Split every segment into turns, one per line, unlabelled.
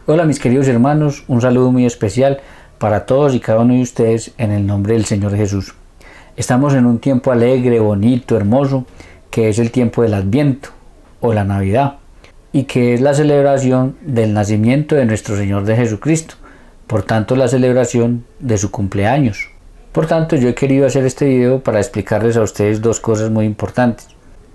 Hola mis queridos hermanos, un saludo muy especial para todos y cada uno de ustedes en el nombre del Señor Jesús. Estamos en un tiempo alegre, bonito, hermoso, que es el tiempo del Adviento o la Navidad, y que es la celebración del nacimiento de nuestro Señor de Jesucristo, por tanto la celebración de su cumpleaños. Por tanto, yo he querido hacer este video para explicarles a ustedes dos cosas muy importantes.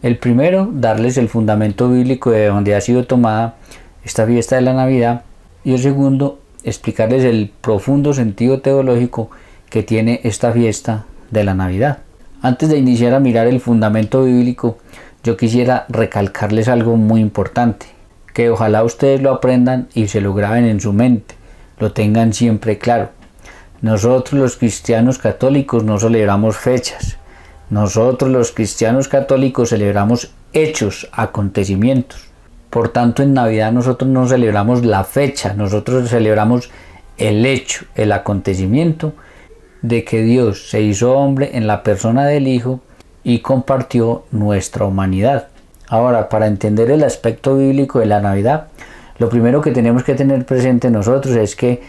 El primero, darles el fundamento bíblico de donde ha sido tomada esta fiesta de la Navidad, y el segundo, explicarles el profundo sentido teológico que tiene esta fiesta de la Navidad. Antes de iniciar a mirar el fundamento bíblico, yo quisiera recalcarles algo muy importante, que ojalá ustedes lo aprendan y se lo graben en su mente, lo tengan siempre claro. Nosotros los cristianos católicos no celebramos fechas, nosotros los cristianos católicos celebramos hechos, acontecimientos. Por tanto, en Navidad nosotros no celebramos la fecha, nosotros celebramos el hecho, el acontecimiento de que Dios se hizo hombre en la persona del Hijo y compartió nuestra humanidad. Ahora, para entender el aspecto bíblico de la Navidad, lo primero que tenemos que tener presente nosotros es que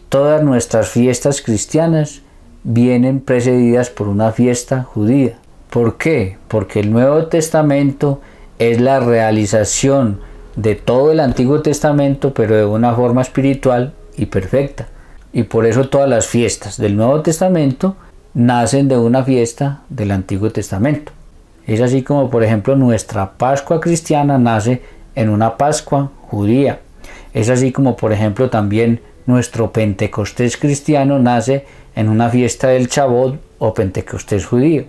todas nuestras fiestas cristianas vienen precedidas por una fiesta judía. ¿Por qué? Porque el Nuevo Testamento es la realización de todo el Antiguo Testamento, pero de una forma espiritual y perfecta. Y por eso todas las fiestas del Nuevo Testamento nacen de una fiesta del Antiguo Testamento. Es así como, por ejemplo, nuestra Pascua cristiana nace en una Pascua judía. Es así como, por ejemplo, también nuestro Pentecostés cristiano nace en una fiesta del Shavuot o Pentecostés judío.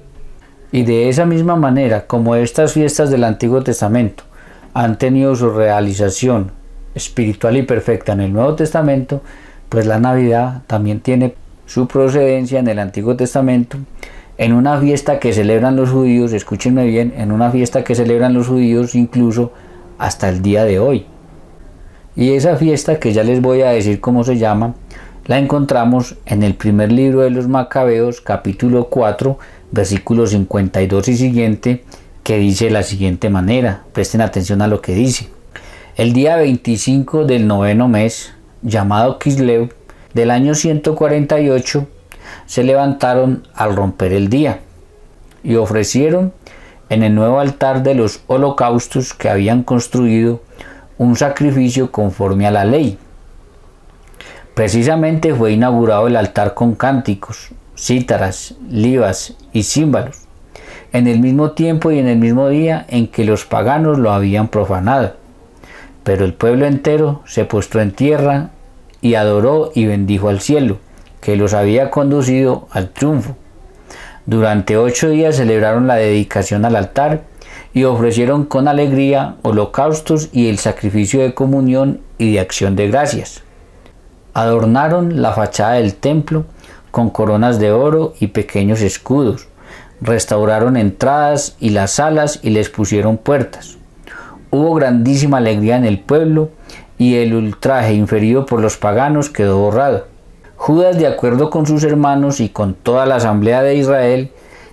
Y de esa misma manera, como estas fiestas del Antiguo Testamento han tenido su realización espiritual y perfecta en el Nuevo Testamento, pues la Navidad también tiene su procedencia en el Antiguo Testamento, en una fiesta que celebran los judíos, escúchenme bien, en una fiesta que celebran los judíos incluso hasta el día de hoy. Y esa fiesta, que ya les voy a decir cómo se llama, la encontramos en el primer libro de los Macabeos, capítulo 4, versículo 52 y siguiente, que dice de la siguiente manera, presten atención a lo que dice. El día 25 del noveno mes, llamado Quisleu, del año 148, se levantaron al romper el día y ofrecieron en el nuevo altar de los holocaustos que habían construido un sacrificio conforme a la ley. Precisamente fue inaugurado el altar con cánticos, cítaras, liras y címbalos, en el mismo tiempo y en el mismo día en que los paganos lo habían profanado. Pero el pueblo entero se postró en tierra y adoró y bendijo al cielo, que los había conducido al triunfo. Durante 8 días celebraron la dedicación al altar y ofrecieron con alegría holocaustos y el sacrificio de comunión y de acción de gracias. Adornaron la fachada del templo con coronas de oro y pequeños escudos. Restauraron entradas y las salas y les pusieron puertas. Hubo grandísima alegría en el pueblo y el ultraje inferido por los paganos quedó borrado. Judas, de acuerdo con sus hermanos y con toda la asamblea de Israel,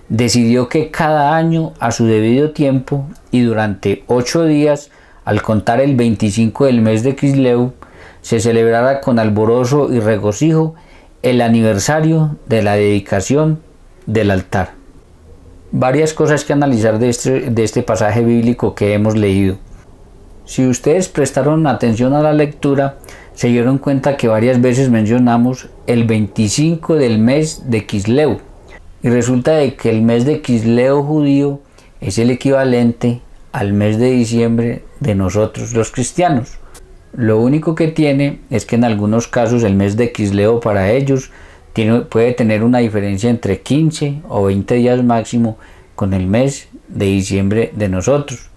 decidió que cada año a su debido tiempo y durante 8 días, al contar el 25 del mes de Quisleu, se celebrara con alborozo y regocijo el aniversario de la dedicación del altar. Varias cosas que analizar de este pasaje bíblico que hemos leído. Si ustedes prestaron atención a la lectura, se dieron cuenta que varias veces mencionamos el 25 del mes de Quisleu. Y resulta de que el mes de Quisleu judío es el equivalente al mes de diciembre de nosotros los cristianos. Lo único que tiene es que en algunos casos el mes de Quisleu para ellos puede tener una diferencia entre 15 o 20 días máximo con el mes de diciembre de nosotros.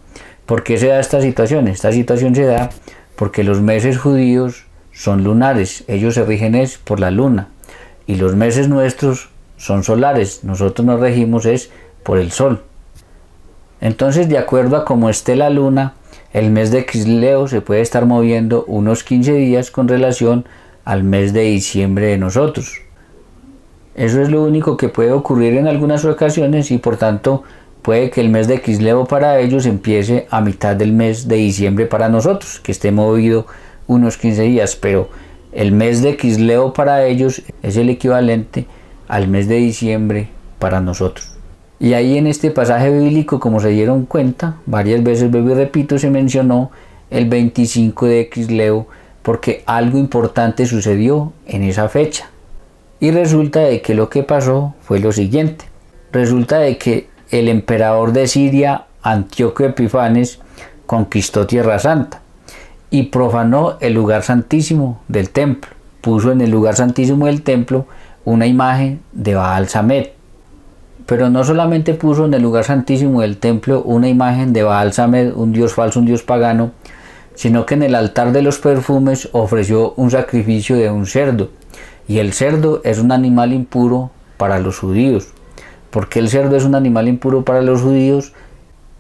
¿Por qué se da esta situación? Esta situación se da porque los meses judíos son lunares, ellos se rigen por la luna, y los meses nuestros son solares, nosotros nos regimos por el sol. Entonces, de acuerdo a cómo esté la luna, el mes de Quisleu se puede estar moviendo unos 15 días con relación al mes de diciembre de nosotros. Eso es lo único que puede ocurrir en algunas ocasiones y por tanto puede que el mes de Quisleu para ellos empiece a mitad del mes de diciembre para nosotros, que esté movido unos 15 días, pero el mes de Quisleo para ellos es el equivalente al mes de diciembre para nosotros. Y ahí en este pasaje bíblico, como se dieron cuenta, varias veces, vuelvo y repito, se mencionó el 25 de Quisleo porque algo importante sucedió en esa fecha. Y resulta de que lo que pasó fue lo siguiente. Resulta de que el emperador de Siria, Antíoco Epifanes, conquistó Tierra Santa y profanó el lugar santísimo del templo. Puso en el lugar santísimo del templo una imagen de Baal Samed. Pero no solamente puso en el lugar santísimo del templo una imagen de Baal Samed, un dios falso, un dios pagano, sino que en el altar de los perfumes ofreció un sacrificio de un cerdo. Y el cerdo es un animal impuro para los judíos. ¿Por qué el cerdo es un animal impuro para los judíos?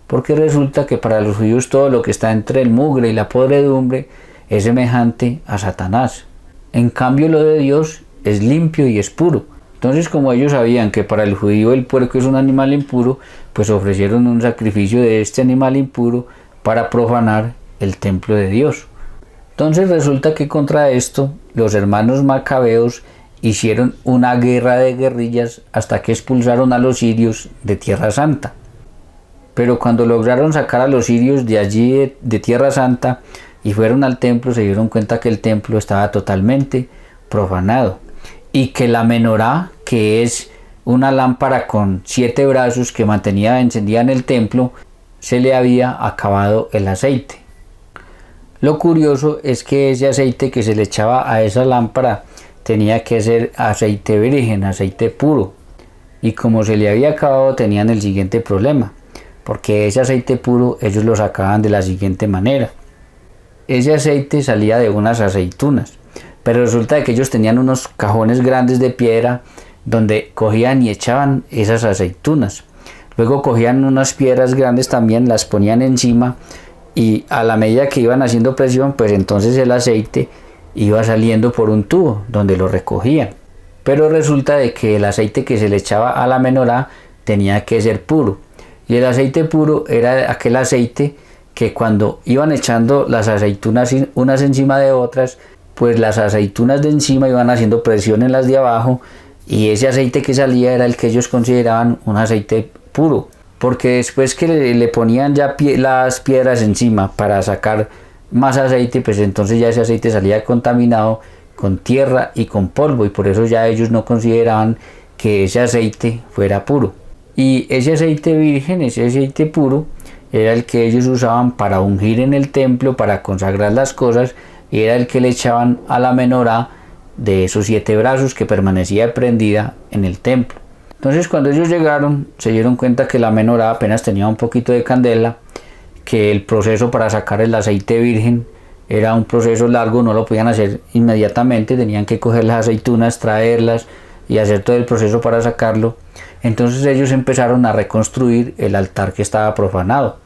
Porque resulta que para los judíos todo lo que está entre el mugre y la podredumbre es semejante a Satanás. En cambio lo de Dios es limpio y es puro. Entonces, como ellos sabían que para el judío el puerco es un animal impuro, pues ofrecieron un sacrificio de este animal impuro para profanar el templo de Dios. Entonces resulta que contra esto los hermanos macabeos hicieron una guerra de guerrillas hasta que expulsaron a los sirios de Tierra Santa. Pero cuando lograron sacar a los sirios de allí de Tierra Santa y fueron al templo, se dieron cuenta que el templo estaba totalmente profanado y que la menorá, que es una lámpara con 7 brazos que mantenía encendida en el templo, se le había acabado el aceite. Lo curioso es que ese aceite que se le echaba a esa lámpara tenía que ser aceite virgen, aceite puro. Y como se le había acabado, tenían el siguiente problema, porque ese aceite puro ellos lo sacaban de la siguiente manera. Ese aceite salía de unas aceitunas, pero resulta que ellos tenían unos cajones grandes de piedra donde cogían y echaban esas aceitunas. Luego cogían unas piedras grandes también, las ponían encima, y a la medida que iban haciendo presión, pues entonces el aceite iba saliendo por un tubo donde lo recogían. Pero resulta de que el aceite que se le echaba a la menorá tenía que ser puro, y el aceite puro era aquel aceite que cuando iban echando las aceitunas unas encima de otras, pues las aceitunas de encima iban haciendo presión en las de abajo, y ese aceite que salía era el que ellos consideraban un aceite puro, porque después que le ponían ya las piedras encima para sacar más aceite, pues entonces ya ese aceite salía contaminado con tierra y con polvo, y por eso ya ellos no consideraban que ese aceite fuera puro. Y ese aceite virgen, ese aceite puro, era el que ellos usaban para ungir en el templo, para consagrar las cosas, y era el que le echaban a la menorá de esos 7 brazos que permanecía prendida en el templo. Entonces cuando ellos llegaron se dieron cuenta que la menorá apenas tenía un poquito de candela, que el proceso para sacar el aceite virgen era un proceso largo, no lo podían hacer inmediatamente, tenían que coger las aceitunas, traerlas y hacer todo el proceso para sacarlo. Entonces ellos empezaron a reconstruir el altar que estaba profanado.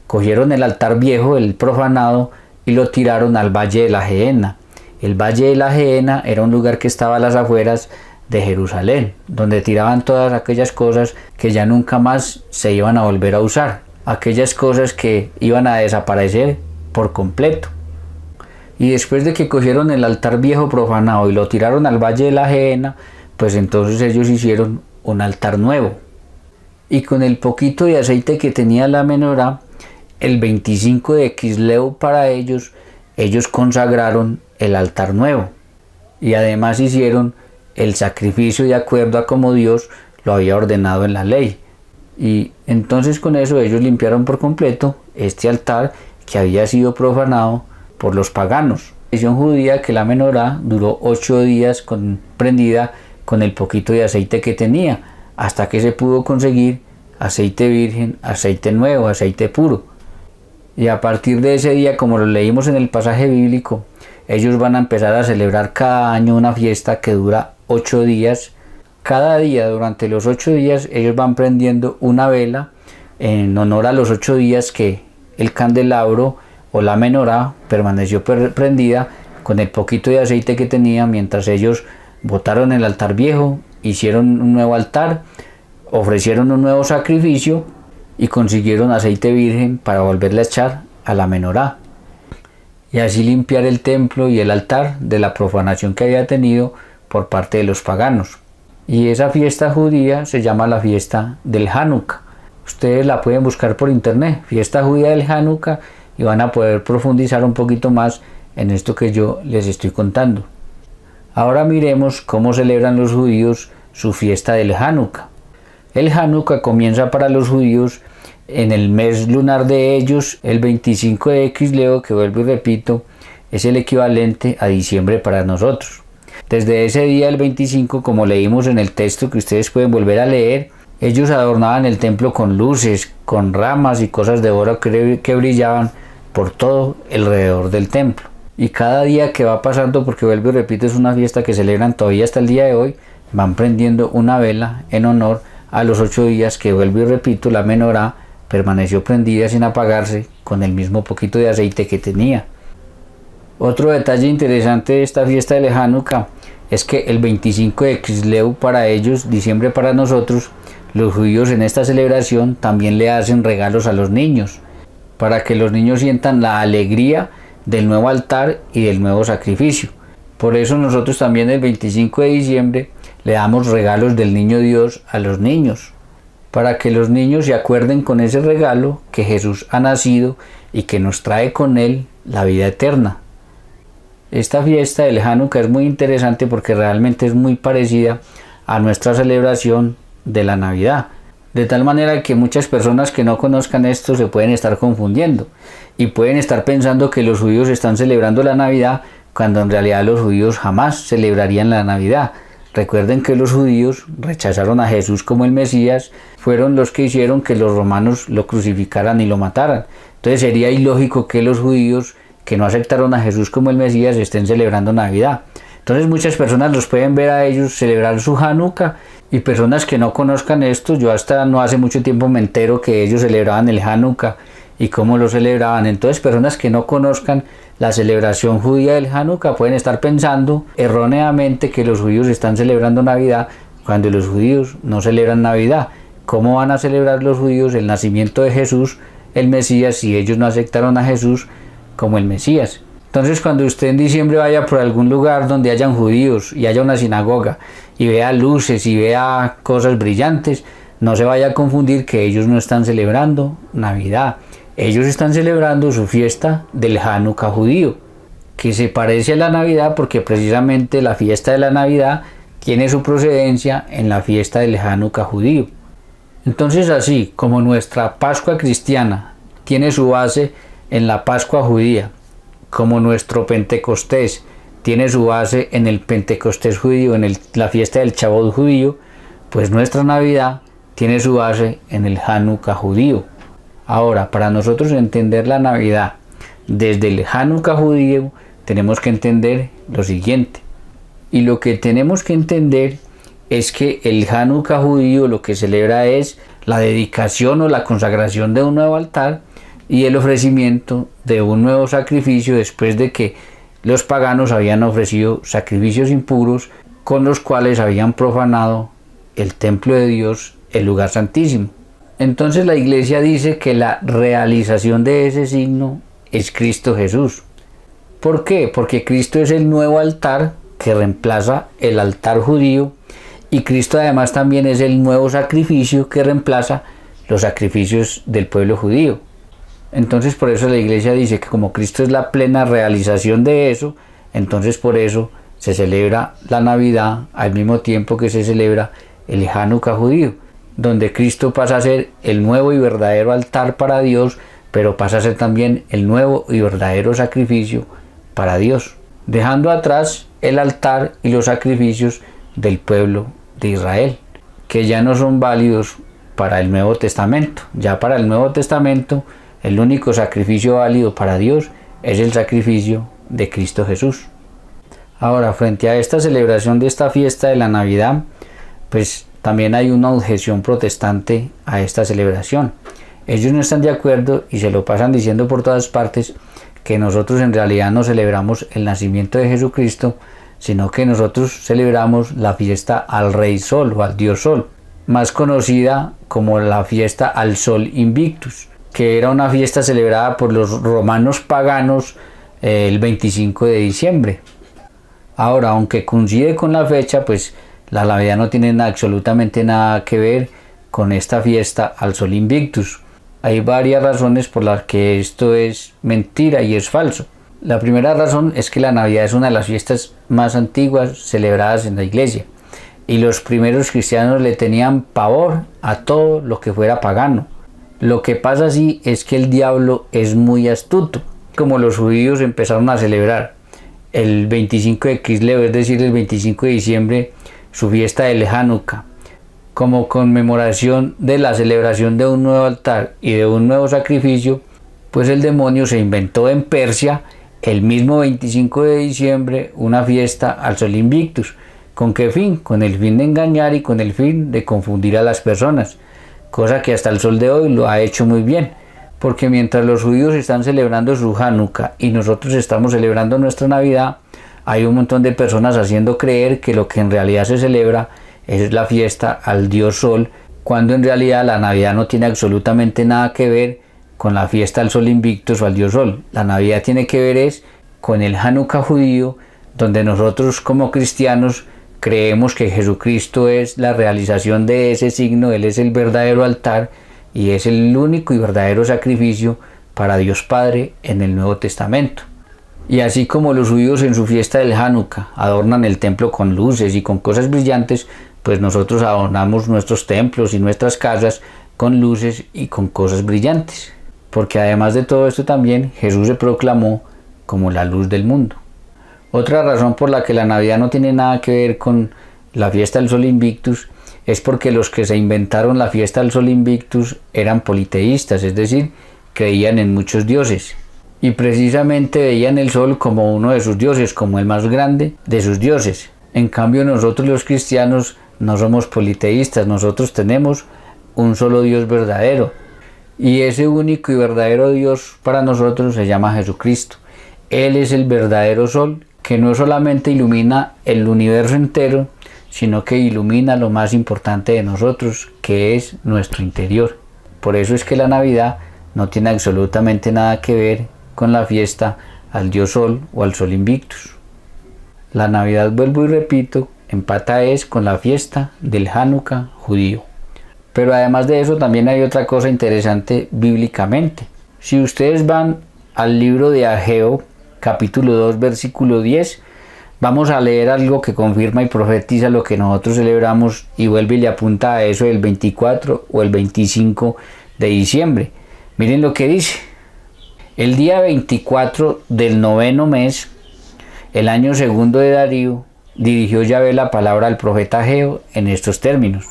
Cogieron el altar viejo, el profanado, y lo tiraron al Valle de la Gehenna. El Valle de la Gehenna era un lugar que estaba a las afueras de Jerusalén, donde tiraban todas aquellas cosas que ya nunca más se iban a volver a usar, aquellas cosas que iban a desaparecer por completo. Y después de que cogieron el altar viejo profanado y lo tiraron al Valle de la Gehenna, pues entonces ellos hicieron un altar nuevo. Y con el poquito de aceite que tenía la menorá, el 25 de Quisleu para ellos consagraron el altar nuevo. Y además hicieron el sacrificio de acuerdo a como Dios lo había ordenado en la ley. Y entonces con eso ellos limpiaron por completo este altar que había sido profanado por los paganos. La tradición judía que la menorá duró 8 días prendida con el poquito de aceite que tenía, hasta que se pudo conseguir aceite virgen, aceite nuevo, aceite puro. Y a partir de ese día, como lo leímos en el pasaje bíblico, ellos van a empezar a celebrar cada año una fiesta que dura 8 días. Cada día, durante los 8 días, ellos van prendiendo una vela en honor a los 8 días que el candelabro o la menorá permaneció prendida con el poquito de aceite que tenía, mientras ellos botaron el altar viejo, hicieron un nuevo altar, ofrecieron un nuevo sacrificio y consiguieron aceite virgen para volverle a echar a la menorá. y así limpiar el templo y el altar de la profanación que había tenido por parte de los paganos. Y esa fiesta judía se llama la fiesta del Hanukkah. Ustedes la pueden buscar por internet, fiesta judía del Hanukkah, y van a poder profundizar un poquito más en esto que yo les estoy contando. Ahora miremos cómo celebran los judíos su fiesta del Hanukkah. El Hanukkah comienza para los judíos en el mes lunar de ellos, el 25 de Quisleo, que vuelvo y repito, es el equivalente a diciembre para nosotros. Desde ese día, el 25, como leímos en el texto que ustedes pueden volver a leer, ellos adornaban el templo con luces, con ramas y cosas de oro que brillaban por todo alrededor del templo. Y cada día que va pasando, porque vuelvo y repito, es una fiesta que celebran todavía hasta el día de hoy, van prendiendo una vela en honor a los 8 días que, vuelvo y repito, la menorá permaneció prendida sin apagarse con el mismo poquito de aceite que tenía. Otro detalle interesante de esta fiesta de Hanukkah es que el 25 de Quisleu para ellos, diciembre para nosotros, los judíos en esta celebración también le hacen regalos a los niños, para que los niños sientan la alegría del nuevo altar y del nuevo sacrificio. Por eso nosotros también el 25 de diciembre le damos regalos del niño Dios a los niños, para que los niños se acuerden con ese regalo que Jesús ha nacido y que nos trae con él la vida eterna. Esta fiesta del Hanukkah es muy interesante porque realmente es muy parecida a nuestra celebración de la Navidad, de tal manera que muchas personas que no conozcan esto se pueden estar confundiendo y pueden estar pensando que los judíos están celebrando la Navidad cuando en realidad los judíos jamás celebrarían la Navidad. Recuerden que los judíos rechazaron a Jesús como el Mesías, fueron los que hicieron que los romanos lo crucificaran y lo mataran. Entonces sería ilógico que los judíos que no aceptaron a Jesús como el Mesías estén celebrando Navidad. Entonces muchas personas los pueden ver a ellos celebrar su Hanukkah, y personas que no conozcan esto, yo hasta no hace mucho tiempo me entero que ellos celebraban el Hanukkah y cómo lo celebraban. Entonces personas que no conozcan la celebración judía del Hanukkah pueden estar pensando erróneamente que los judíos están celebrando Navidad cuando los judíos no celebran Navidad. ¿Cómo van a celebrar los judíos el nacimiento de Jesús, el Mesías, si ellos no aceptaron a Jesús como el Mesías? Entonces cuando usted en diciembre vaya por algún lugar donde hayan judíos y haya una sinagoga y vea luces y vea cosas brillantes, no se vaya a confundir que ellos no están celebrando Navidad. Ellos están celebrando su fiesta del Hanukkah judío, que se parece a la Navidad porque precisamente la fiesta de la Navidad tiene su procedencia en la fiesta del Hanukkah judío. Entonces, así como nuestra Pascua cristiana tiene su base en la Pascua judía, como nuestro Pentecostés tiene su base en el Pentecostés judío, en la fiesta del Shavuot judío, pues nuestra Navidad tiene su base en el Hanukkah judío. Ahora, para nosotros entender la Navidad desde el Hanukkah judío, tenemos que entender lo siguiente. Y lo que tenemos que entender es que el Hanukkah judío lo que celebra es la dedicación o la consagración de un nuevo altar y el ofrecimiento de un nuevo sacrificio después de que los paganos habían ofrecido sacrificios impuros con los cuales habían profanado el templo de Dios, el lugar santísimo. Entonces la Iglesia dice que la realización de ese signo es Cristo Jesús. ¿Por qué? Porque Cristo es el nuevo altar que reemplaza el altar judío, y Cristo además también es el nuevo sacrificio que reemplaza los sacrificios del pueblo judío. Entonces por eso la Iglesia dice que como Cristo es la plena realización de eso, entonces por eso se celebra la Navidad al mismo tiempo que se celebra el Hanukkah judío, donde Cristo pasa a ser el nuevo y verdadero altar para Dios, pero pasa a ser también el nuevo y verdadero sacrificio para Dios, dejando atrás el altar y los sacrificios del pueblo de Israel, que ya no son válidos para el Nuevo Testamento. Ya para el Nuevo Testamento el único sacrificio válido para Dios es el sacrificio de Cristo Jesús. Ahora, frente a esta celebración de esta fiesta de la Navidad, pues también hay una objeción protestante a esta celebración. Ellos no están de acuerdo y se lo pasan diciendo por todas partes que nosotros en realidad no celebramos el nacimiento de Jesucristo, sino que nosotros celebramos la fiesta al Rey Sol o al Dios Sol, más conocida como la fiesta al Sol Invictus, que era una fiesta celebrada por los romanos paganos el 25 de diciembre. Ahora, aunque coincide con la fecha, pues la Navidad no tiene absolutamente nada que ver con esta fiesta al Sol Invictus. Hay varias razones por las que esto es mentira y es falso. La primera razón es que la Navidad es una de las fiestas más antiguas celebradas en la iglesia, y los primeros cristianos le tenían pavor a todo lo que fuera pagano. Lo que pasa así es que el diablo es muy astuto. Como los judíos empezaron a celebrar el 25 de Kislev, es decir, el 25 de diciembre, su fiesta del Hanukkah, como conmemoración de la celebración de un nuevo altar y de un nuevo sacrificio, pues el demonio se inventó en Persia el mismo 25 de diciembre una fiesta al Sol Invictus. ¿Con qué fin? Con el fin de engañar y con el fin de confundir a las personas, cosa que hasta el sol de hoy lo ha hecho muy bien, porque mientras los judíos están celebrando su Hanukkah y nosotros estamos celebrando nuestra Navidad, hay un montón de personas haciendo creer que lo que en realidad se celebra es la fiesta al dios Sol, cuando en realidad la Navidad no tiene absolutamente nada que ver con la fiesta al Sol Invictus o al dios Sol. La Navidad tiene que ver es con el Hanukkah judío, donde nosotros como cristianos creemos que Jesucristo es la realización de ese signo, Él es el verdadero altar y es el único y verdadero sacrificio para Dios Padre en el Nuevo Testamento. Y así como los judíos en su fiesta del Hanukkah adornan el templo con luces y con cosas brillantes, pues nosotros adornamos nuestros templos y nuestras casas con luces y con cosas brillantes, porque además de todo esto también Jesús se proclamó como la luz del mundo. Otra razón por la que la Navidad no tiene nada que ver con la fiesta del Sol Invictus es porque los que se inventaron la fiesta del Sol Invictus eran politeístas, es decir, creían en muchos dioses y precisamente veían el sol como uno de sus dioses, como el más grande de sus dioses. En cambio, nosotros los cristianos no somos politeístas, nosotros tenemos un solo Dios verdadero, y ese único y verdadero Dios para nosotros se llama Jesucristo. Él es el verdadero sol que no solamente ilumina el universo entero, sino que ilumina lo más importante de nosotros, que es nuestro interior. Por eso es que la Navidad no tiene absolutamente nada que ver con la fiesta al dios Sol o al Sol Invictus. La Navidad, vuelvo y repito, empata es con la fiesta del Hanukkah judío. Pero además de eso también hay otra cosa interesante bíblicamente. Si ustedes van al libro de Ageo, capítulo 2, versículo 10, vamos a leer algo que confirma y profetiza lo que nosotros celebramos y vuelve y le apunta a eso el 24 o el 25 de diciembre. Miren lo que dice. El día 24 del noveno mes, el año segundo de Darío, dirigió Yahvé la palabra al profeta Ageo en estos términos.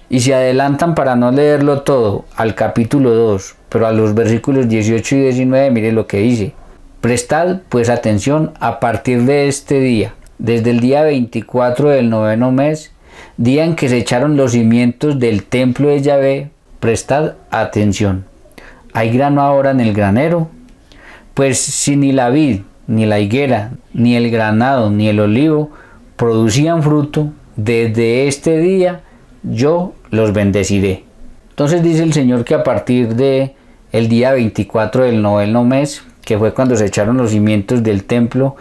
Y se adelantan para no leerlo todo al capítulo 2, pero a los versículos 18 y 19, miren lo que dice. Prestad pues atención a partir de este día, desde el día 24 del noveno mes, día en que se echaron los cimientos del templo de Yahvé, prestad atención. ¿Hay grano ahora en el granero? Pues si ni la vid, ni la higuera, ni el granado, ni el olivo producían fruto, desde este día yo los bendeciré. Entonces dice el Señor que a partir de el día 24 del noveno mes, que fue cuando se echaron los cimientos del templo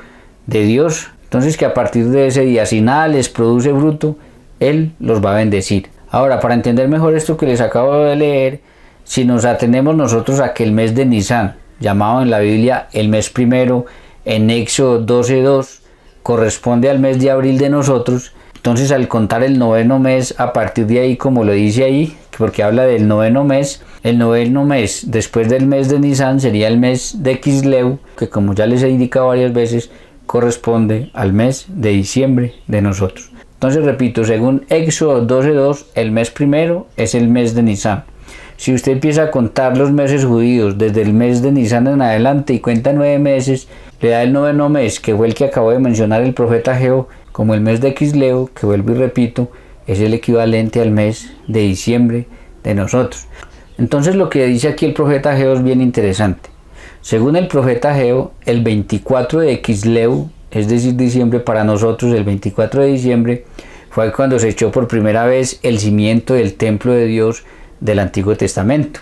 de Dios, entonces que a partir de ese día, si nada les produce fruto, Él los va a bendecir. Ahora, para entender mejor esto que les acabo de leer, si nos atenemos nosotros a que el mes de Nisan, llamado en la Biblia el mes primero, en Éxodo 12:2, corresponde al mes de abril de nosotros, entonces al contar el noveno mes, a partir de ahí, como lo dice ahí, porque habla del noveno mes, el noveno mes después del mes de Nisan sería el mes de Kislev, que como ya les he indicado varias veces, corresponde al mes de diciembre de nosotros. Entonces repito, según Éxodo 12:2, el mes primero es el mes de Nisan. Si usted empieza a contar los meses judíos desde el mes de Nisan en adelante y cuenta 9 meses, le da el noveno mes, que fue el que acabó de mencionar el profeta Ageo, como el mes de Kislev, que vuelvo y repito, es el equivalente al mes de diciembre de nosotros. Entonces lo que dice aquí el profeta Ageo es bien interesante. Según el profeta Ageo, el 24 de Kislev, es decir, diciembre para nosotros, el 24 de diciembre, fue cuando se echó por primera vez el cimiento del templo de Dios del Antiguo Testamento.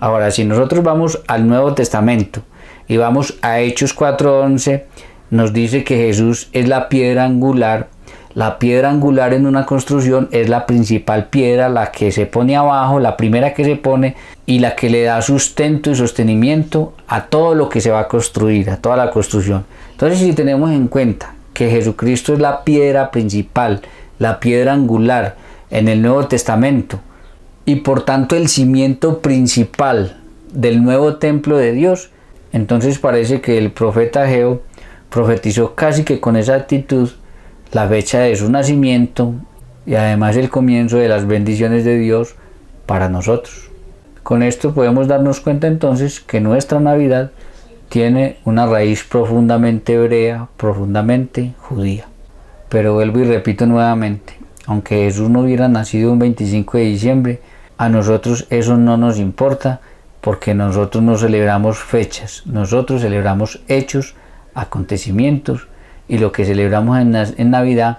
Ahora, si nosotros vamos al Nuevo Testamento, y vamos a Hechos 4:11, nos dice que Jesús es la piedra angular. La piedra angular en una construcción es la principal piedra, la que se pone abajo, la primera que se pone y la que le da sustento y sostenimiento a todo lo que se va a construir, a toda la construcción. Entonces, si tenemos en cuenta que Jesucristo es la piedra principal, la piedra angular en el Nuevo Testamento y por tanto el cimiento principal del nuevo templo de Dios, entonces parece que el profeta Ageo profetizó casi que con exactitud la fecha de su nacimiento y además el comienzo de las bendiciones de Dios para nosotros. Con esto podemos darnos cuenta entonces que nuestra Navidad tiene una raíz profundamente hebrea, profundamente judía. Pero vuelvo y repito nuevamente, aunque Jesús no hubiera nacido un 25 de diciembre, a nosotros eso no nos importa porque nosotros no celebramos fechas, nosotros celebramos hechos, acontecimientos, y lo que celebramos en Navidad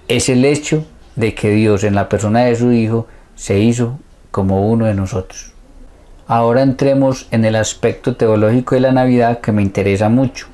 es el hecho de que Dios en la persona de su Hijo se hizo como uno de nosotros. Ahora entremos en el aspecto teológico de la Navidad que me interesa mucho,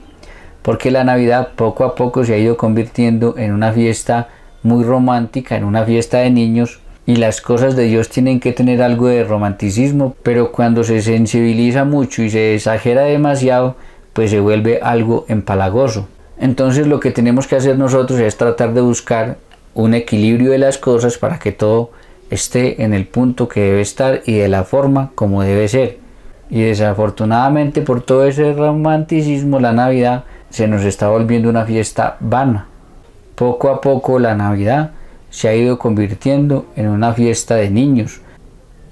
porque la Navidad poco a poco se ha ido convirtiendo en una fiesta muy romántica, en una fiesta de niños, y las cosas de Dios tienen que tener algo de romanticismo, pero cuando se sensibiliza mucho y se exagera demasiado, pues se vuelve algo empalagoso. Entonces lo que tenemos que hacer nosotros es tratar de buscar un equilibrio de las cosas para que todo esté en el punto que debe estar y de la forma como debe ser. Y desafortunadamente por todo ese romanticismo la Navidad se nos está volviendo una fiesta vana. Poco a poco la Navidad se ha ido convirtiendo en una fiesta de niños.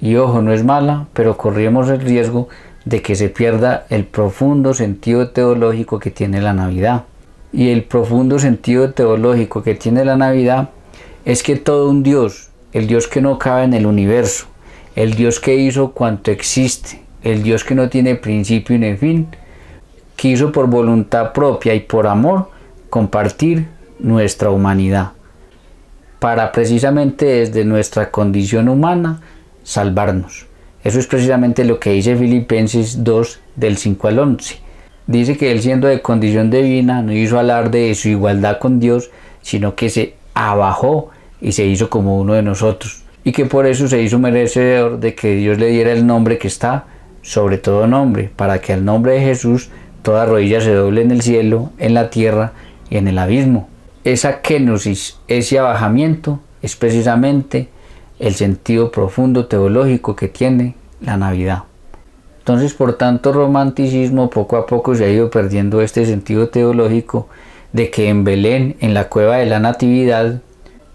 Y ojo, no es mala, pero corremos el riesgo de que se pierda el profundo sentido teológico que tiene la Navidad. Y el profundo sentido teológico que tiene la Navidad es que todo un Dios, el Dios que no cabe en el universo, el Dios que hizo cuanto existe, el Dios que no tiene principio ni fin, quiso por voluntad propia y por amor compartir nuestra humanidad, para precisamente desde nuestra condición humana salvarnos. Eso es precisamente lo que dice Filipenses 2 del 5 al 11. Dice que él, siendo de condición divina, no hizo alarde de su igualdad con Dios, sino que se abajó y se hizo como uno de nosotros, y que por eso se hizo merecedor de que Dios le diera el nombre que está sobre todo nombre, para que al nombre de Jesús toda rodilla se doble en el cielo, en la tierra y en el abismo. Esa kenosis, ese abajamiento, es precisamente el sentido profundo teológico que tiene la Navidad. Entonces, por tanto, romanticismo poco a poco se ha ido perdiendo este sentido teológico de que en Belén, en la cueva de la Natividad,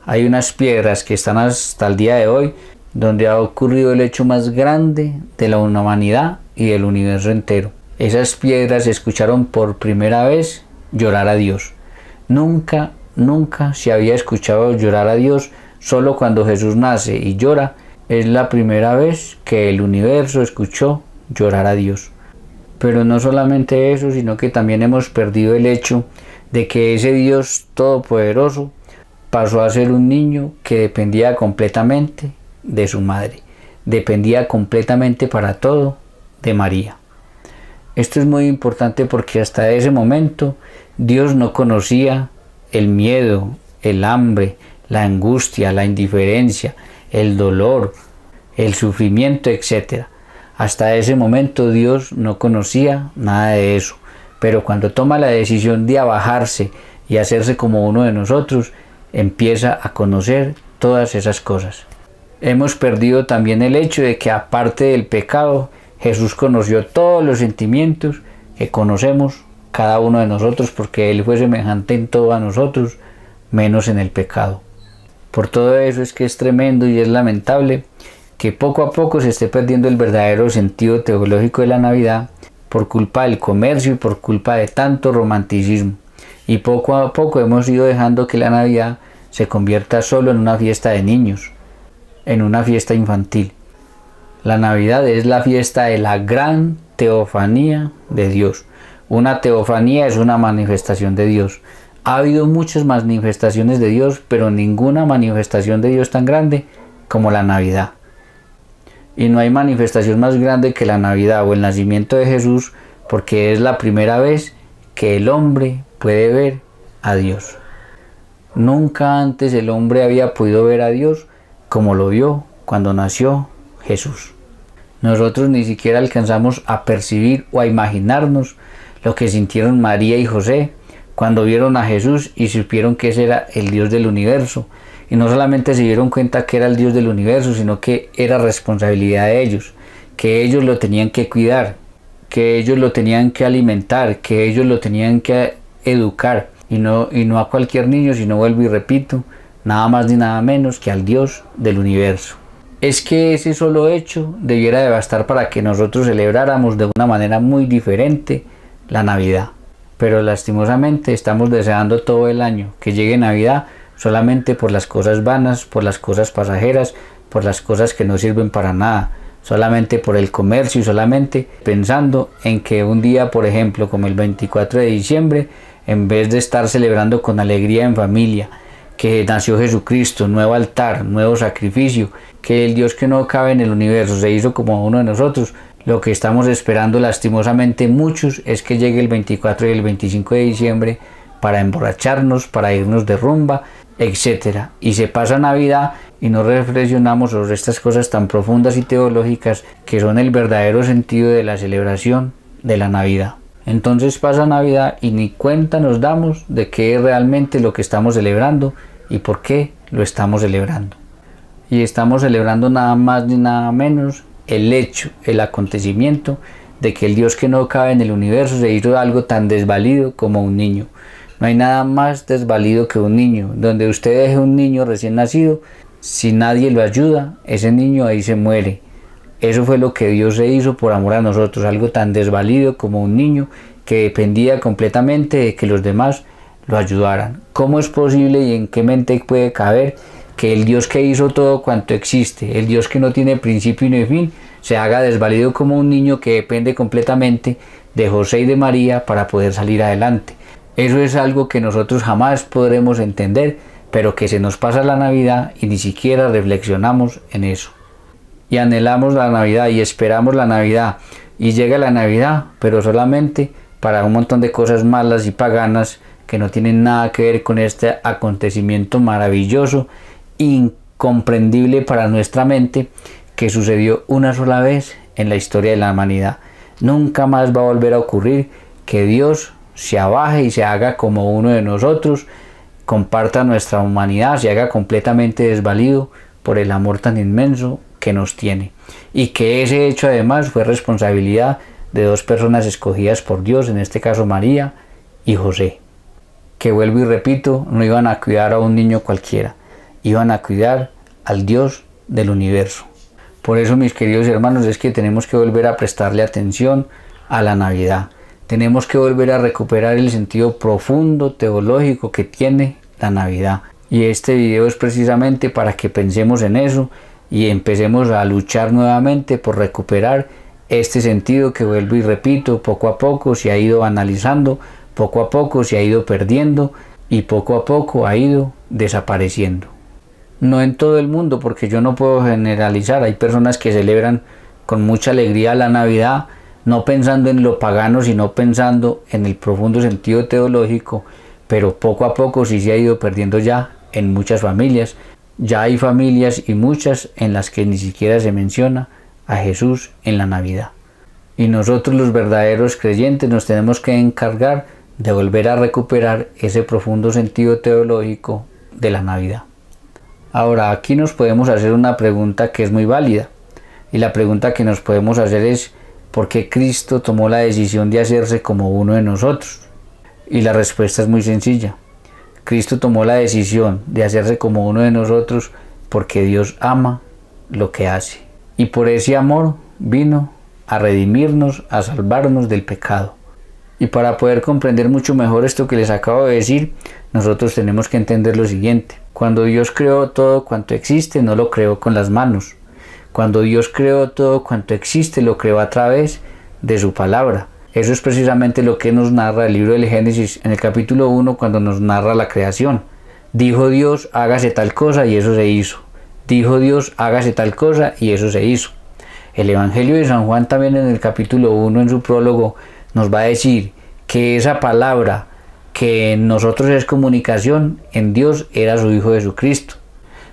hay unas piedras que están hasta el día de hoy, donde ha ocurrido el hecho más grande de la humanidad y del universo entero. Esas piedras escucharon por primera vez llorar a Dios. Nunca se había escuchado llorar a Dios, solo cuando Jesús nace y llora, es la primera vez que el universo escuchó llorar a Dios. Pero no solamente eso, sino que también hemos perdido el hecho de que ese Dios todopoderoso pasó a ser un niño que dependía completamente de su madre, dependía completamente para todo de María. Esto es muy importante porque hasta ese momento Dios no conocía el miedo, el hambre, la angustia, la indiferencia, el dolor, el sufrimiento, etc. Hasta ese momento Dios no conocía nada de eso, pero cuando toma la decisión de abajarse y hacerse como uno de nosotros, empieza a conocer todas esas cosas. Hemos perdido también el hecho de que aparte del pecado, Jesús conoció todos los sentimientos que conocemos cada uno de nosotros, porque Él fue semejante en todo a nosotros, menos en el pecado. Por todo eso es que es tremendo y es lamentable que poco a poco se esté perdiendo el verdadero sentido teológico de la Navidad por culpa del comercio y por culpa de tanto romanticismo. Y poco a poco hemos ido dejando que la Navidad se convierta solo en una fiesta de niños, en una fiesta infantil. La Navidad es la fiesta de la gran teofanía de Dios. Una teofanía es una manifestación de Dios. Ha habido muchas manifestaciones de Dios, pero ninguna manifestación de Dios tan grande como la Navidad. Y no hay manifestación más grande que la Navidad o el nacimiento de Jesús, porque es la primera vez que el hombre puede ver a Dios. Nunca antes el hombre había podido ver a Dios como lo vio cuando nació Jesús. Nosotros ni siquiera alcanzamos a percibir o a imaginarnos lo que sintieron María y José cuando vieron a Jesús y supieron que ese era el Dios del universo. Y no solamente se dieron cuenta que era el Dios del universo, sino que era responsabilidad de ellos, que ellos lo tenían que cuidar, que ellos lo tenían que alimentar, que ellos lo tenían que educar, y no a cualquier niño, sino, vuelvo y repito, nada más ni nada menos que al Dios del universo. Es que ese solo hecho debiera de bastar para que nosotros celebráramos de una manera muy diferente la Navidad. Pero lastimosamente estamos deseando todo el año que llegue Navidad solamente por las cosas vanas, por las cosas pasajeras, por las cosas que no sirven para nada, solamente por el comercio y solamente pensando en que un día, por ejemplo, como el 24 de diciembre, en vez de estar celebrando con alegría en familia, que nació Jesucristo, nuevo altar, nuevo sacrificio, que el Dios que no cabe en el universo se hizo como uno de nosotros, lo que estamos esperando lastimosamente muchos es que llegue el 24 y el 25 de diciembre para emborracharnos, para irnos de rumba, etc. Y se pasa Navidad y no reflexionamos sobre estas cosas tan profundas y teológicas que son el verdadero sentido de la celebración de la Navidad. Entonces pasa Navidad y ni cuenta nos damos de qué es realmente lo que estamos celebrando y por qué lo estamos celebrando. Y estamos celebrando nada más ni nada menos el hecho, el acontecimiento de que el Dios que no cabe en el universo se hizo algo tan desvalido como un niño. No hay nada más desvalido que un niño. Donde usted deje un niño recién nacido, si nadie lo ayuda, ese niño ahí se muere. Eso fue lo que Dios se hizo por amor a nosotros, algo tan desvalido como un niño que dependía completamente de que los demás lo ayudaran. ¿Cómo es posible y en qué mente puede caber que el Dios que hizo todo cuanto existe, el Dios que no tiene principio ni fin, se haga desvalido como un niño que depende completamente de José y de María para poder salir adelante? Eso es algo que nosotros jamás podremos entender, pero que se nos pasa la Navidad y ni siquiera reflexionamos en eso. Y anhelamos la Navidad y esperamos la Navidad y llega la Navidad, pero solamente para un montón de cosas malas y paganas que no tienen nada que ver con este acontecimiento maravilloso, incomprendible para nuestra mente, que sucedió una sola vez en la historia de la humanidad. Nunca más va a volver a ocurrir que Dios se abaje y se haga como uno de nosotros, comparta nuestra humanidad, se haga completamente desvalido por el amor tan inmenso que nos tiene, y que ese hecho además fue responsabilidad de dos personas escogidas por Dios, en este caso María y José, que, vuelvo y repito, no iban a cuidar a un niño cualquiera, iban a cuidar al Dios del universo. Por eso, mis queridos hermanos, es que tenemos que volver a prestarle atención a la Navidad. Tenemos que volver a recuperar el sentido profundo teológico que tiene la Navidad. Y este video es precisamente para que pensemos en eso y empecemos a luchar nuevamente por recuperar este sentido que, vuelvo y repito, poco a poco se ha ido analizando, poco a poco se ha ido perdiendo y poco a poco ha ido desapareciendo. No en todo el mundo, porque yo no puedo generalizar. Hay personas que celebran con mucha alegría la Navidad, no pensando en lo pagano, sino pensando en el profundo sentido teológico, pero poco a poco sí se ha ido perdiendo ya en muchas familias. Ya hay familias y muchas en las que ni siquiera se menciona a Jesús en la Navidad. Y nosotros, los verdaderos creyentes, nos tenemos que encargar de volver a recuperar ese profundo sentido teológico de la Navidad. Ahora, aquí nos podemos hacer una pregunta que es muy válida. Y la pregunta que nos podemos hacer es: ¿por qué Cristo tomó la decisión de hacerse como uno de nosotros? Y la respuesta es muy sencilla. Cristo tomó la decisión de hacerse como uno de nosotros porque Dios ama lo que hace. Y por ese amor vino a redimirnos, a salvarnos del pecado. Y para poder comprender mucho mejor esto que les acabo de decir, nosotros tenemos que entender lo siguiente. Cuando Dios creó todo cuanto existe, no lo creó con las manos. Cuando Dios creó todo cuanto existe, lo creó a través de su palabra. Eso es precisamente lo que nos narra el libro del Génesis en el capítulo 1, cuando nos narra la creación. Dijo Dios, hágase tal cosa, y eso se hizo. Dijo Dios, hágase tal cosa, y eso se hizo. El Evangelio de San Juan también, en el capítulo 1, en su prólogo, nos va a decir que esa palabra que en nosotros es comunicación, en Dios era su Hijo Jesucristo.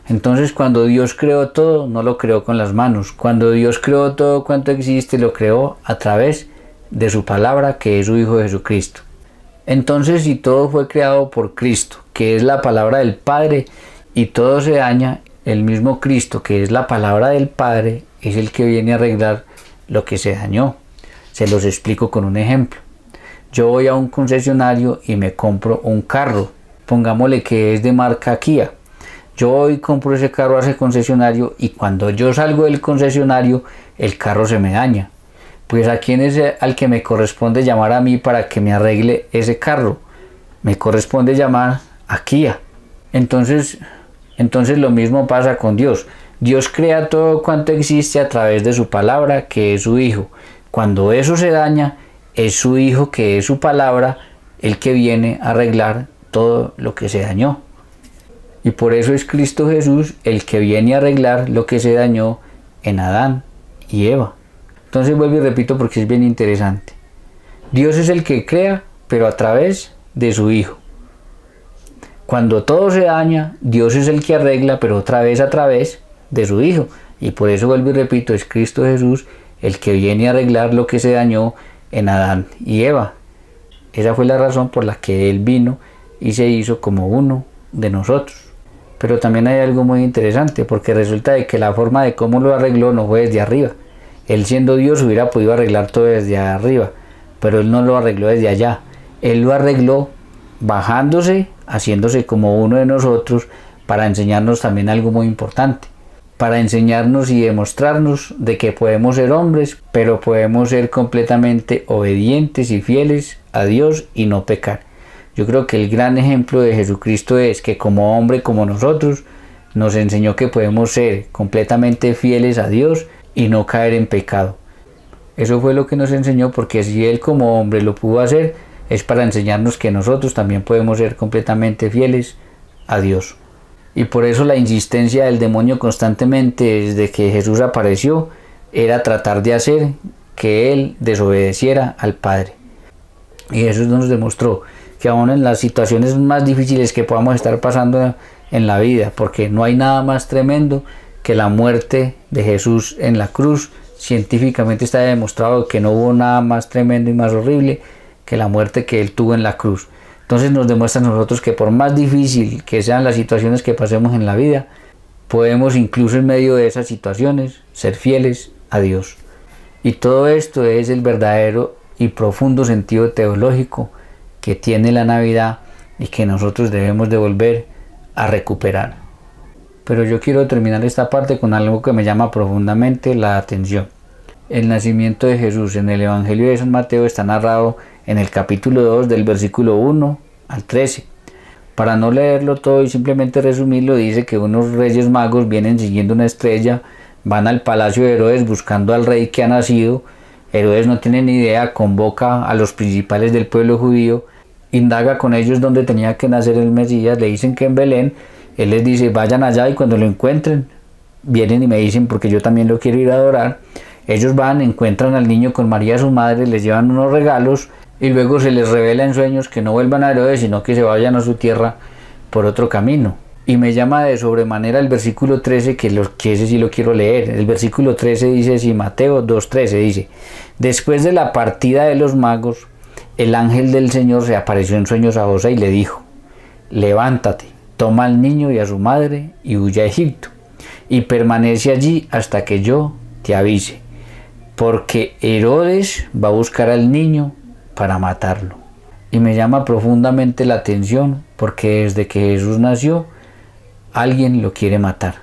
Entonces cuando Dios creó todo, no lo creó con las manos. Cuando Dios creó todo cuanto existe, lo creó a través de su palabra, que es su Hijo Jesucristo. Entonces, si todo fue creado por Cristo, que es la palabra del Padre, y todo se daña, el mismo Cristo, que es la palabra del Padre, es el que viene a arreglar lo que se dañó. Se los explico con un ejemplo. Yo voy a un concesionario y me compro un carro, pongámosle que es de marca Kia. Yo voy y compro ese carro a ese concesionario y cuando yo salgo del concesionario, el carro se me daña. Pues ¿a quién es al que me corresponde llamar a mí para que me arregle ese carro? Me corresponde llamar a Kia. Entonces lo mismo pasa con Dios. Dios crea todo cuanto existe a través de su palabra, que es su Hijo. Cuando eso se daña, es su Hijo, que es su palabra, el que viene a arreglar todo lo que se dañó. Y por eso es Cristo Jesús el que viene a arreglar lo que se dañó en Adán y Eva. Entonces vuelvo y repito porque es bien interesante. Dios es el que crea, pero a través de su Hijo. Cuando todo se daña, Dios es el que arregla, pero otra vez a través de su Hijo. Y por eso vuelvo y repito, es Cristo Jesús el que viene a arreglar lo que se dañó en Adán y Eva. Esa fue la razón por la que Él vino y se hizo como uno de nosotros. Pero también hay algo muy interesante, porque resulta de que la forma de cómo lo arregló no fue desde arriba. Él siendo Dios hubiera podido arreglar todo desde arriba, pero Él no lo arregló desde allá. Él lo arregló bajándose, haciéndose como uno de nosotros, para enseñarnos también algo muy importante. Para enseñarnos y demostrarnos de que podemos ser hombres, pero podemos ser completamente obedientes y fieles a Dios y no pecar. Yo creo que el gran ejemplo de Jesucristo es que como hombre como nosotros nos enseñó que podemos ser completamente fieles a Dios y no caer en pecado. Eso fue lo que nos enseñó, porque si Él como hombre lo pudo hacer, es para enseñarnos que nosotros también podemos ser completamente fieles a Dios. Y por eso la insistencia del demonio constantemente desde que Jesús apareció era tratar de hacer que Él desobedeciera al Padre. Y Jesús nos demostró que aún en las situaciones más difíciles que podamos estar pasando en la vida, porque no hay nada más tremendo que la muerte de Jesús en la cruz. Científicamente está demostrado que no hubo nada más tremendo y más horrible que la muerte que Él tuvo en la cruz. Entonces nos demuestra a nosotros que por más difícil que sean las situaciones que pasemos en la vida, podemos incluso en medio de esas situaciones ser fieles a Dios. Y todo esto es el verdadero y profundo sentido teológico que tiene la Navidad y que nosotros debemos de volver a recuperar. Pero yo quiero terminar esta parte con algo que me llama profundamente la atención. El nacimiento de Jesús en el Evangelio de San Mateo está narrado en el capítulo 2 del versículo 1 al 13. Para no leerlo todo y simplemente resumirlo, dice que unos reyes magos vienen siguiendo una estrella, van al palacio de Herodes buscando al rey que ha nacido. Herodes no tiene ni idea, convoca a los principales del pueblo judío, indaga con ellos dónde tenía que nacer el Mesías, le dicen que en Belén. Él les dice, vayan allá y cuando lo encuentren, vienen y me dicen porque yo también lo quiero ir a adorar. Ellos van, encuentran al niño con María su madre, les llevan unos regalos y luego se les revela en sueños que no vuelvan a Herodes, sino que se vayan a su tierra por otro camino. Y me llama de sobremanera el versículo 13, que ese sí lo quiero leer. El versículo 13 dice así, Mateo 2:13 dice, después de la partida de los magos, el ángel del Señor se apareció en sueños a José y le dijo, levántate, toma al niño y a su madre y huye a Egipto, y permanece allí hasta que yo te avise, porque Herodes va a buscar al niño para matarlo. Y me llama profundamente la atención, porque desde que Jesús nació, alguien lo quiere matar.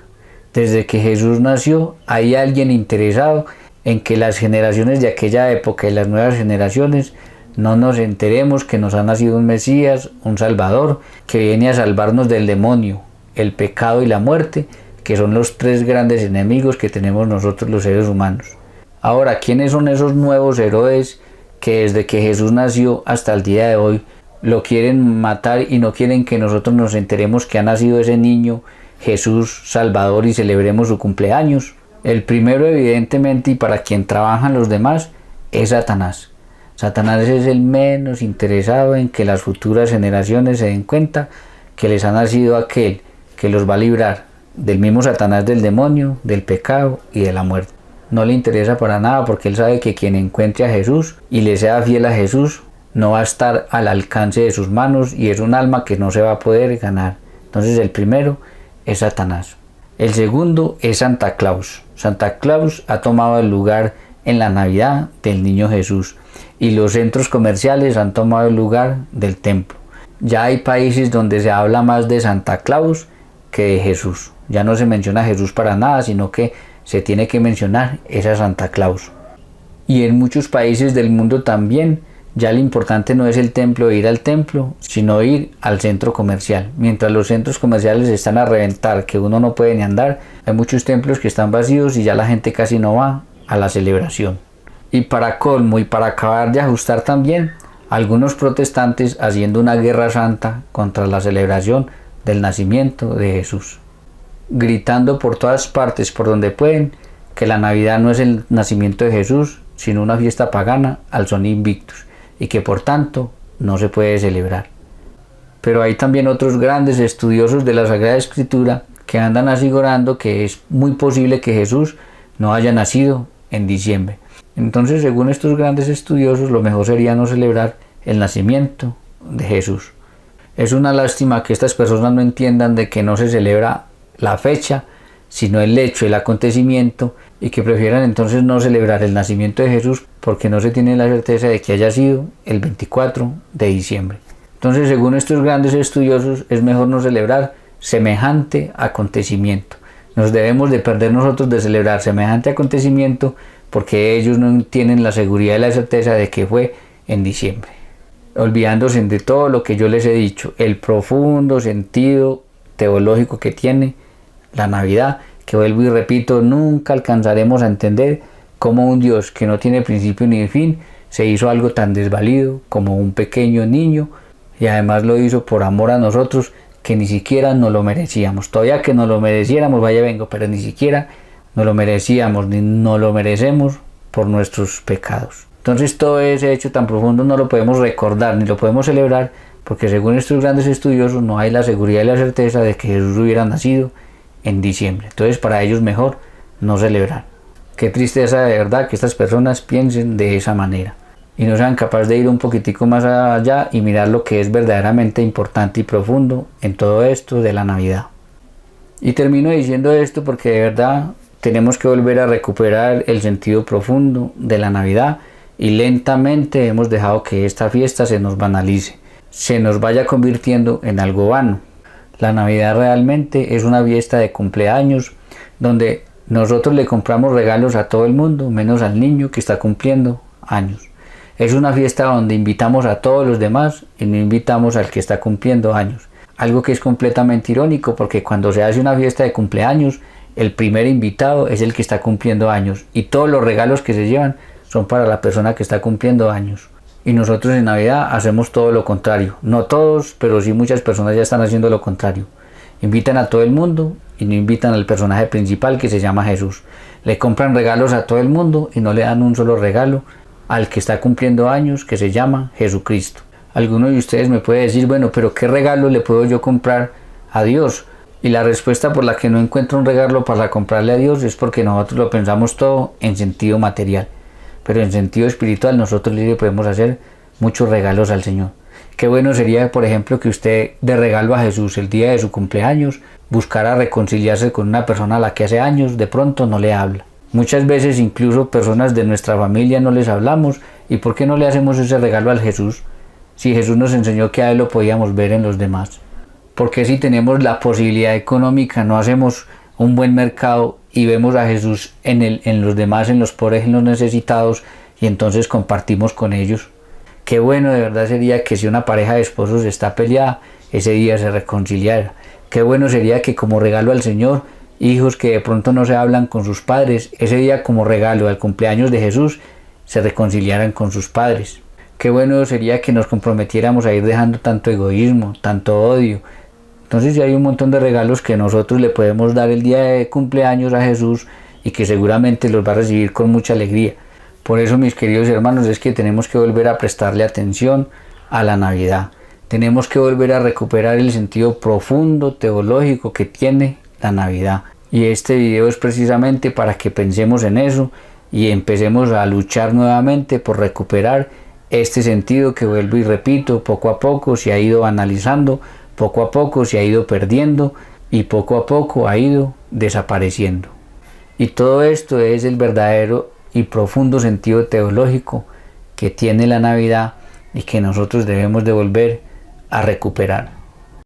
Desde que Jesús nació, hay alguien interesado en que las generaciones de aquella época y las nuevas generaciones no nos enteremos que nos ha nacido un Mesías, un Salvador, que viene a salvarnos del demonio, el pecado y la muerte, que son los tres grandes enemigos que tenemos nosotros los seres humanos. Ahora, ¿quiénes son esos nuevos Herodes que desde que Jesús nació hasta el día de hoy lo quieren matar y no quieren que nosotros nos enteremos que ha nacido ese niño, Jesús Salvador, y celebremos su cumpleaños? El primero, evidentemente, y para quien trabajan los demás, es Satanás. Satanás es el menos interesado en que las futuras generaciones se den cuenta que les ha nacido aquel que los va a librar del mismo Satanás, del demonio, del pecado y de la muerte. No le interesa para nada, porque él sabe que quien encuentre a Jesús y le sea fiel a Jesús no va a estar al alcance de sus manos, y es un alma que no se va a poder ganar. Entonces el primero es Satanás. El segundo es Santa Claus. Santa Claus ha tomado el lugar en la Navidad del Niño Jesús, y los centros comerciales han tomado el lugar del templo. Ya hay países donde se habla más de Santa Claus que de Jesús. Ya no se menciona a Jesús para nada, sino que se tiene que mencionar esa Santa Claus. Y en muchos países del mundo también, ya lo importante no es el templo, ir al templo, sino ir al centro comercial. Mientras los centros comerciales están a reventar, que uno no puede ni andar, hay muchos templos que están vacíos y ya la gente casi no va a la celebración. Y para colmo y para acabar de ajustar también, algunos protestantes haciendo una guerra santa contra la celebración del nacimiento de Jesús, gritando por todas partes, por donde pueden, que la Navidad no es el nacimiento de Jesús, sino una fiesta pagana al son invictus, y que por tanto no se puede celebrar. Pero hay también otros grandes estudiosos de la Sagrada Escritura que andan asegurando que es muy posible que Jesús no haya nacido en diciembre. Entonces, según estos grandes estudiosos, lo mejor sería no celebrar el nacimiento de Jesús. Es una lástima que estas personas no entiendan de que no se celebra la fecha, sino el hecho, el acontecimiento, y que prefieran entonces no celebrar el nacimiento de Jesús porque no se tiene la certeza de que haya sido el 24 de diciembre. Entonces, según estos grandes estudiosos, es mejor no celebrar semejante acontecimiento. Nos debemos de perder nosotros de celebrar semejante acontecimiento, porque ellos no tienen la seguridad y la certeza de que fue en diciembre, olvidándose de todo lo que yo les he dicho, el profundo sentido teológico que tiene la Navidad, que vuelvo y repito, nunca alcanzaremos a entender cómo un Dios que no tiene principio ni fin se hizo algo tan desvalido como un pequeño niño, y además lo hizo por amor a nosotros, que ni siquiera nos lo merecíamos. Todavía que nos lo mereciéramos, vaya vengo, pero ni siquiera nos lo merecíamos, ni nos lo merecemos por nuestros pecados. Entonces todo ese hecho tan profundo no lo podemos recordar ni lo podemos celebrar, porque según estos grandes estudiosos no hay la seguridad y la certeza de que Jesús hubiera nacido en diciembre. Entonces para ellos mejor no celebrar. Qué tristeza de verdad que estas personas piensen de esa manera y no sean capaces de ir un poquitico más allá y mirar lo que es verdaderamente importante y profundo en todo esto de la Navidad. Y termino diciendo esto porque de verdad tenemos que volver a recuperar el sentido profundo de la Navidad, y lentamente hemos dejado que esta fiesta se nos banalice, se nos vaya convirtiendo en algo vano. La Navidad realmente es una fiesta de cumpleaños donde nosotros le compramos regalos a todo el mundo, menos al niño que está cumpliendo años. Es una fiesta donde invitamos a todos los demás y no invitamos al que está cumpliendo años. Algo que es completamente irónico, porque cuando se hace una fiesta de cumpleaños, el primer invitado es el que está cumpliendo años y todos los regalos que se llevan son para la persona que está cumpliendo años. Y nosotros en Navidad hacemos todo lo contrario. No todos, pero sí muchas personas ya están haciendo lo contrario. Invitan a todo el mundo y no invitan al personaje principal, que se llama Jesús. Le compran regalos a todo el mundo y no le dan un solo regalo al que está cumpliendo años, que se llama Jesucristo. Alguno de ustedes me puede decir, bueno, pero ¿qué regalo le puedo yo comprar a Dios? Y la respuesta por la que no encuentro un regalo para comprarle a Dios es porque nosotros lo pensamos todo en sentido material. Pero en sentido espiritual nosotros le podemos hacer muchos regalos al Señor. Qué bueno sería, por ejemplo, que usted de regalo a Jesús el día de su cumpleaños buscara reconciliarse con una persona a la que hace años de pronto no le habla. Muchas veces incluso personas de nuestra familia no les hablamos. ¿Y por qué no le hacemos ese regalo al Jesús? Si Jesús nos enseñó que a Él lo podíamos ver en los demás. ¿Por qué si tenemos la posibilidad económica no hacemos un buen mercado y vemos a Jesús en los demás, en los pobres, en los necesitados, y entonces compartimos con ellos? Qué bueno de verdad sería que si una pareja de esposos está peleada, ese día se reconciliara. Qué bueno sería que como regalo al Señor, hijos que de pronto no se hablan con sus padres, ese día como regalo al cumpleaños de Jesús, se reconciliaran con sus padres. Qué bueno sería que nos comprometiéramos a ir dejando tanto egoísmo, tanto odio. Entonces ya hay un montón de regalos que nosotros le podemos dar el día de cumpleaños a Jesús y que seguramente los va a recibir con mucha alegría. Por eso, mis queridos hermanos, es que tenemos que volver a prestarle atención a la Navidad. Tenemos que volver a recuperar el sentido profundo, teológico que tiene la Navidad. Y este video es precisamente para que pensemos en eso y empecemos a luchar nuevamente por recuperar este sentido que, vuelvo y repito, poco a poco se ha ido analizando, poco a poco se ha ido perdiendo y poco a poco ha ido desapareciendo. Y todo esto es el verdadero y profundo sentido teológico que tiene la Navidad y que nosotros debemos de volver a recuperar.